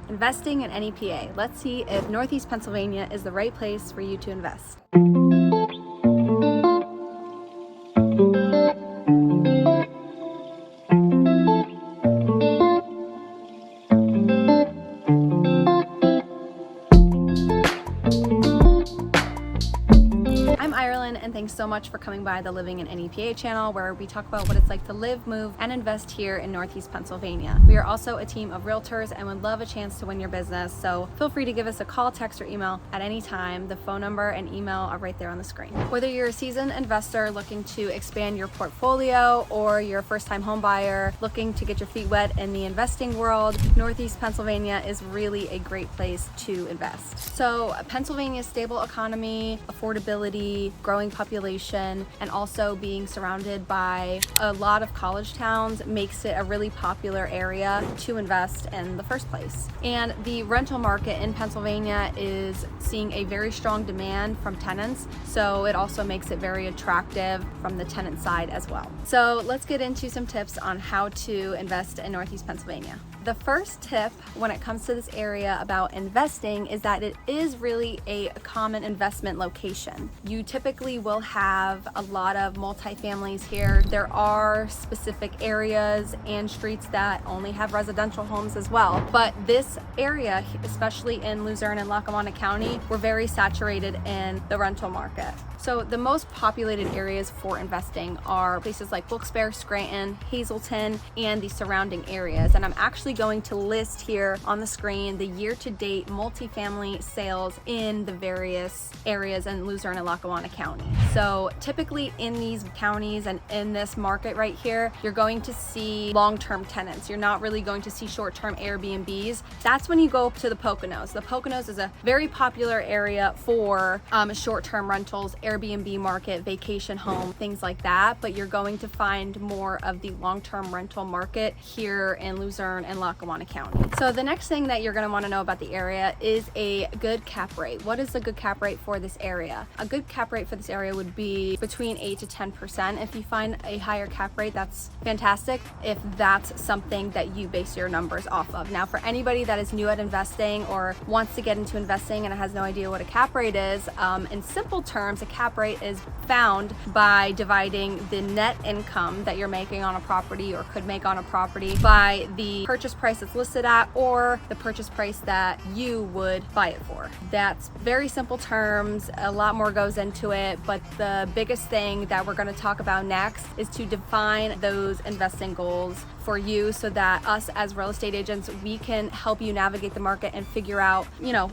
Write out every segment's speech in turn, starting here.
investing in NEPA. Let's see if Northeast Pennsylvania is the right place for you to invest. And thanks so much for coming by the Living in NEPA channel, where we talk about what it's like to live, move, and invest here in Northeast Pennsylvania. We are also a team of realtors and would love a chance to win your business, so feel free to give us a call, text, or email at any time. The phone number and email are right there on the screen. Whether you're a seasoned investor looking to expand your portfolio or you're a first-time home buyer looking to get your feet wet in the investing world, Northeast Pennsylvania is really a great place to invest. So Pennsylvania's stable economy, affordability, growing population, and also being surrounded by a lot of college towns makes it a really popular area to invest in the first place. And the rental market in Pennsylvania is seeing a very strong demand from tenants, so it also makes it very attractive from the tenant side as well. So let's get into some tips on how to invest in Northeast Pennsylvania. The first tip when it comes to this area about investing is that it is really a common investment location. You typically will have a lot of multifamilies here. There are specific areas and streets that only have residential homes as well. But this area, especially in Luzerne and Lackawanna County, we're very saturated in the rental market. So the most populated areas for investing are places like Wilkes-Barre, Scranton, Hazleton, and the surrounding areas. And I'm actually going to list here on the screen the year-to-date multifamily sales in the various areas in Luzerne and Lackawanna County. So typically in these counties and in this market right here, you're going to see long-term tenants. You're not really going to see short-term Airbnbs. That's when you go up to the Poconos. The Poconos is a very popular area for short-term rentals, Airbnb market, vacation home, things like that, but you're going to find more of the long-term rental market here in Luzerne and Lackawanna County. So the next thing that you're going to want to know about the area is a good cap rate. What is a good cap rate for this area? A good cap rate for this area would be between 8 to 10%. If you find a higher cap rate, that's fantastic if that's something that you base your numbers off of. Now, for anybody that is new at investing or wants to get into investing and has no idea what a cap rate is, in simple terms, a cap rate is found by dividing the net income that you're making on a property or could make on a property by the purchase price it's listed at or the purchase price that you would buy it for. That's very simple terms. A lot more goes into it, but the biggest thing that we're going to talk about next is to define those investing goals for you so that us as real estate agents, we can help you navigate the market and figure out,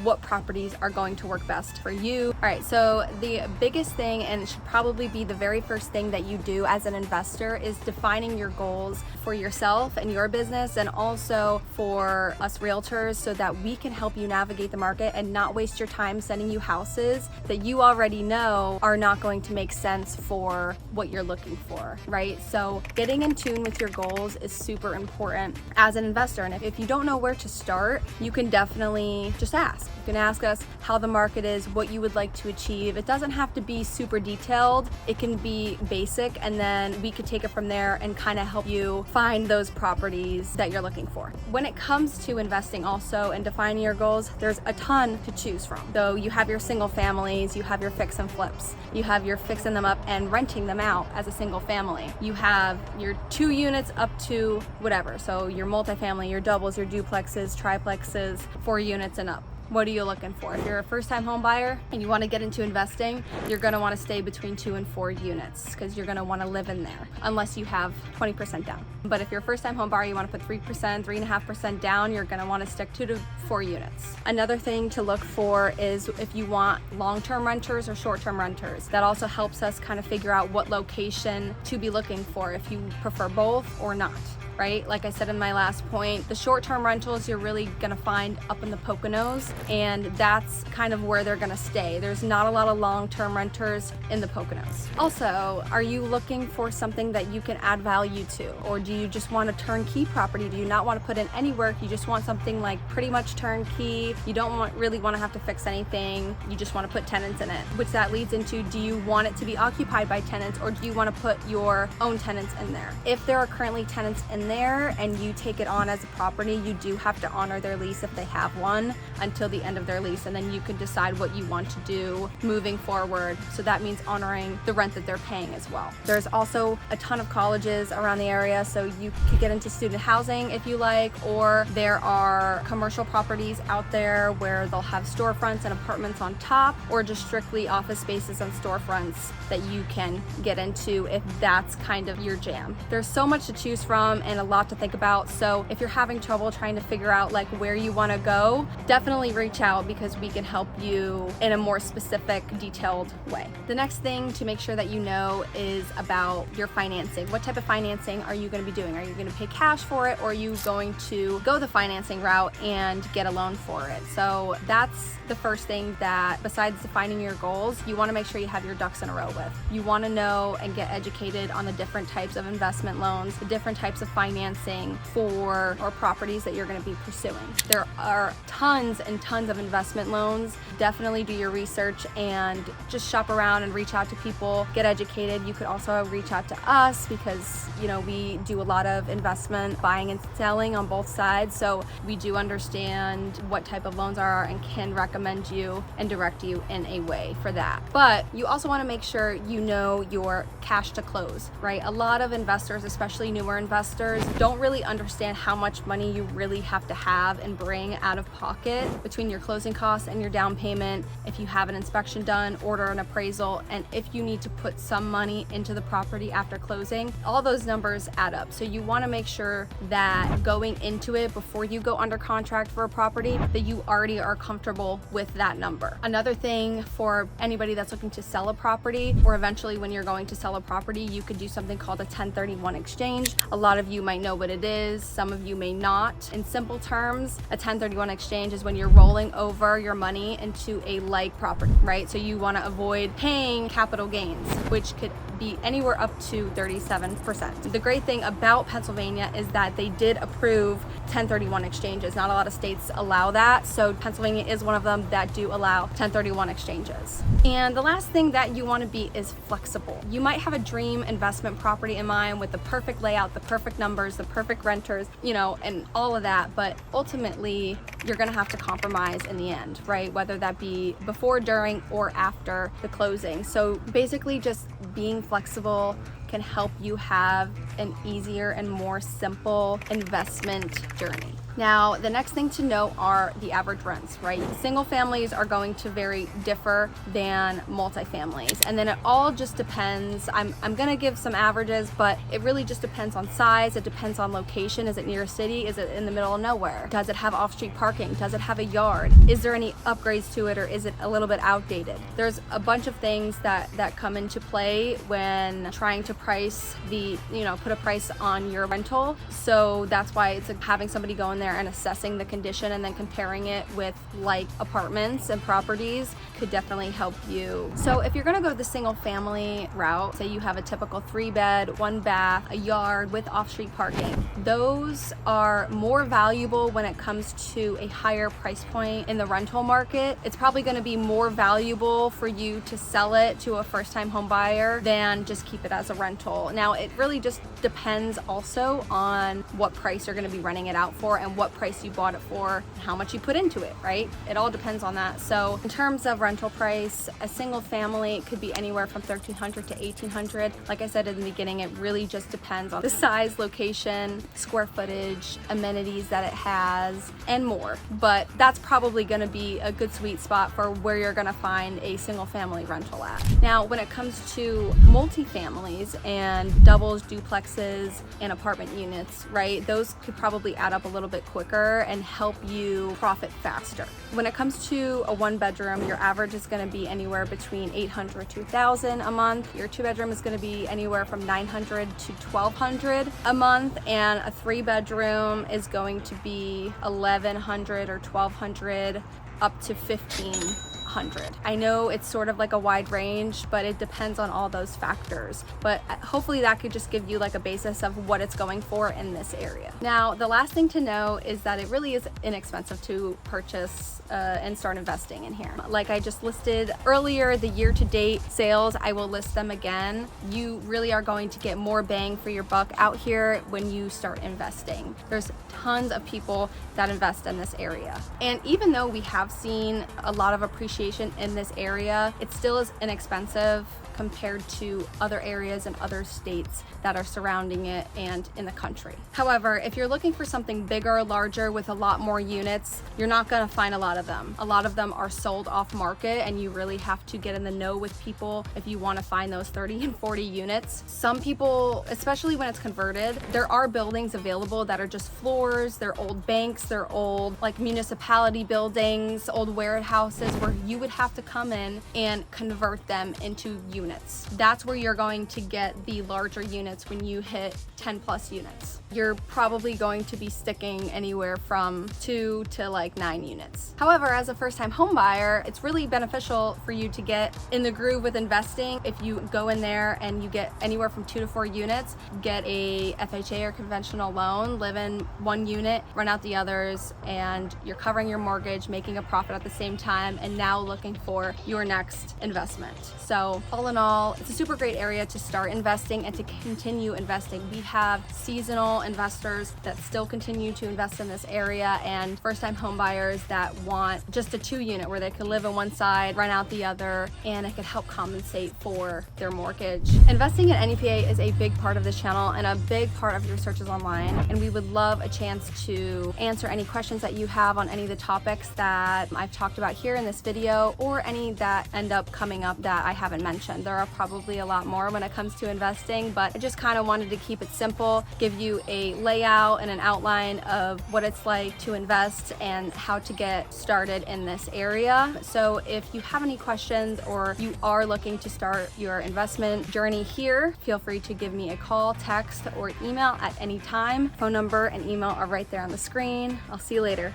what properties are going to work best for you. All right, so the biggest thing, and it should probably be the very first thing that you do as an investor, is defining your goals for yourself and your business and also for us realtors so that we can help you navigate the market and not waste your time sending you houses that you already know are not going to make sense for what you're looking for, right? So getting in tune with your goals is super important as an investor. And if you don't know where to start, you can definitely just ask. You can ask us how the market is, what you would like to achieve. It doesn't have to be super detailed. It can be basic, and then we could take it from there and kind of help you find those properties that you're looking for. When it comes to investing also and defining your goals, there's a ton to choose from. So you have your single families, you have your fix and flips, you have your fixing them up and renting them out as a single family. You have your 2 units up to whatever. So your multifamily, your doubles, your duplexes, triplexes, 4 units and up. What are you looking for? If you're a first-time home buyer and you want to get into investing, you're going to want to stay between 2 and 4 units because you're going to want to live in there unless you have 20% down. But if you're a first-time home buyer, you want to put 3%, 3.5% down, you're going to want to stick 2 to 4 units. Another thing to look for is if you want long-term renters or short-term renters. That also helps us kind of figure out what location to be looking for, if you prefer both or not. Right? Like I said in my last point, the short-term rentals you're really gonna find up in the Poconos, and that's kind of where they're gonna stay. There's not a lot of long-term renters in the Poconos. Also, are you looking for something that you can add value to? Or do you just want a turnkey property? Do you not want to put in any work? You just want something like pretty much turnkey. You don't really want to have to fix anything. You just want to put tenants in it. Which that leads into, do you want it to be occupied by tenants or do you want to put your own tenants in there? If there are currently tenants in in there and you take it on as a property, you do have to honor their lease if they have one until the end of their lease, and then you can decide what you want to do moving forward. So that means honoring the rent that they're paying as well. There's also a ton of colleges around the area, so you could get into student housing if you like, or there are commercial properties out there where they'll have storefronts and apartments on top, or just strictly office spaces and storefronts that you can get into if that's kind of your jam. There's so much to choose from and a lot to think about, so if you're having trouble trying to figure out like where you want to go, definitely reach out because we can help you in a more specific, detailed way. The next thing to make sure that you know is about your financing. What type of financing are you going to be doing? Are you going to pay cash for it, or are you going to go the financing route and get a loan for it? So that's the first thing that, besides defining your goals, you want to make sure you have your ducks in a row with. You want to know and get educated on the different types of investment loans, the different types of financing for or properties that you're going to be pursuing. There are tons and tons of investment loans. Definitely do your research and just shop around and reach out to people, get educated. You could also reach out to us because, you know, we do a lot of investment buying and selling on both sides. So we do understand what type of loans are and can recommend you and direct you in a way for that. But you also want to make sure you know your cash to close, right? A lot of investors, especially newer investors, don't really understand how much money you really have to have and bring out of pocket between your closing costs and your down payment, if you have an inspection done, order an appraisal, and if you need to put some money into the property after closing. All those numbers add up. So you want to make sure that going into it, before you go under contract for a property, that you already are comfortable with that number. Another thing for anybody that's looking to sell a property, or eventually when you're going to sell a property, you could do something called a 1031 exchange. A lot of you might know what it is, some of you may not. In simple terms, a 1031 exchange is when you're rolling over your money into a like property, right? So you want to avoid paying capital gains, which could be anywhere up to 37%. The great thing about Pennsylvania is that they did approve 1031 exchanges. Not a lot of states allow that, so Pennsylvania is one of them that do allow 1031 exchanges. And the last thing that you want to be is flexible. You might have a dream investment property in mind with the perfect layout, the perfect numbers, the perfect renters, you know, and all of that, but ultimately you're going to have to compromise in the end, right? Whether that be before, during, or after the closing. So basically just being flexible can help you have an easier and more simple investment journey. Now, the next thing to know are the average rents, right? Single families are going to very differ than multifamilies. And then it all just depends. I'm gonna give some averages, but it really just depends on size. It depends on location. Is it near a city? Is it in the middle of nowhere? Does it have off-street parking? Does it have a yard? Is there any upgrades to it, or is it a little bit outdated? There's a bunch of things that come into play when trying to price put a price on your rental. So that's why it's like having somebody go in there and assessing the condition and then comparing it with like apartments and properties could definitely help you. So if you're gonna go the single family route, say you have a typical 3-bed, 1-bath, a yard with off-street parking, those are more valuable when it comes to a higher price point in the rental market. It's probably gonna be more valuable for you to sell it to a first-time home buyer than just keep it as a rental. Now, it really just depends also on what price you're gonna be renting it out for and what price you bought it for and how much you put into it, right? It all depends on that. So in terms of rental price, a single family could be anywhere from $1,300 to $1,800. Like I said in the beginning, it really just depends on the size, location, square footage, amenities that it has, and more. But that's probably gonna be a good sweet spot for where you're gonna find a single family rental at. Now, when it comes to multifamilies and doubles, duplexes, and apartment units, right? Those could probably add up a little bit quicker and help you profit faster. When it comes to a 1-bedroom, your average is going to be anywhere between $800 to $1,000 a month. Your 2-bedroom is going to be anywhere from $900 to $1,200 a month, and a 3-bedroom is going to be $1,100 or $1,200 up to $1,500 100. I know it's sort of like a wide range, but it depends on all those factors. But hopefully that could just give you like a basis of what it's going for in this area. Now, the last thing to know is that it really is inexpensive to purchase and start investing in here. Like I just listed earlier, the year-to-date sales, I will list them again. You really are going to get more bang for your buck out here when you start investing. There's tons of people that invest in this area. And even though we have seen a lot of appreciation in this area, it still is inexpensive compared to other areas and other states that are surrounding it and in the country. However, if you're looking for something bigger, larger, with a lot more units, you're not gonna find a lot of them. A lot of them are sold off market, and you really have to get in the know with people if you wanna find those 30 and 40 units. Some people, especially when it's converted, there are buildings available that are just floors, they're old banks, they're old like municipality buildings, old warehouses where you would have to come in and convert them into units. That's where you're going to get the larger units when you hit 10 plus units. You're probably going to be sticking anywhere from 2 to like 9 units. However, as a first-time home buyer, it's really beneficial for you to get in the groove with investing. If you go in there and you get anywhere from 2 to 4 units, get a FHA or conventional loan, live in one unit, rent out the others, and you're covering your mortgage, making a profit at the same time, and now looking for your next investment. So all in all, it's a super great area to start investing and to continue investing. We have seasonal investors that still continue to invest in this area, and first-time home buyers that want just a 2-unit where they can live in one side, rent out the other, and it could help compensate for their mortgage. Investing in NEPA is a big part of this channel and a big part of your searches online, and we would love a chance to answer any questions that you have on any of the topics that I've talked about here in this video, or any that end up coming up that I haven't mentioned. There are probably a lot more when it comes to investing, but I just kind of wanted to keep it simple, give you a layout and an outline of what it's like to invest and how to get started in this area. So if you have any questions or you are looking to start your investment journey here, feel free to give me a call, text, or email at any time. Phone number and email are right there on the screen. I'll see you later.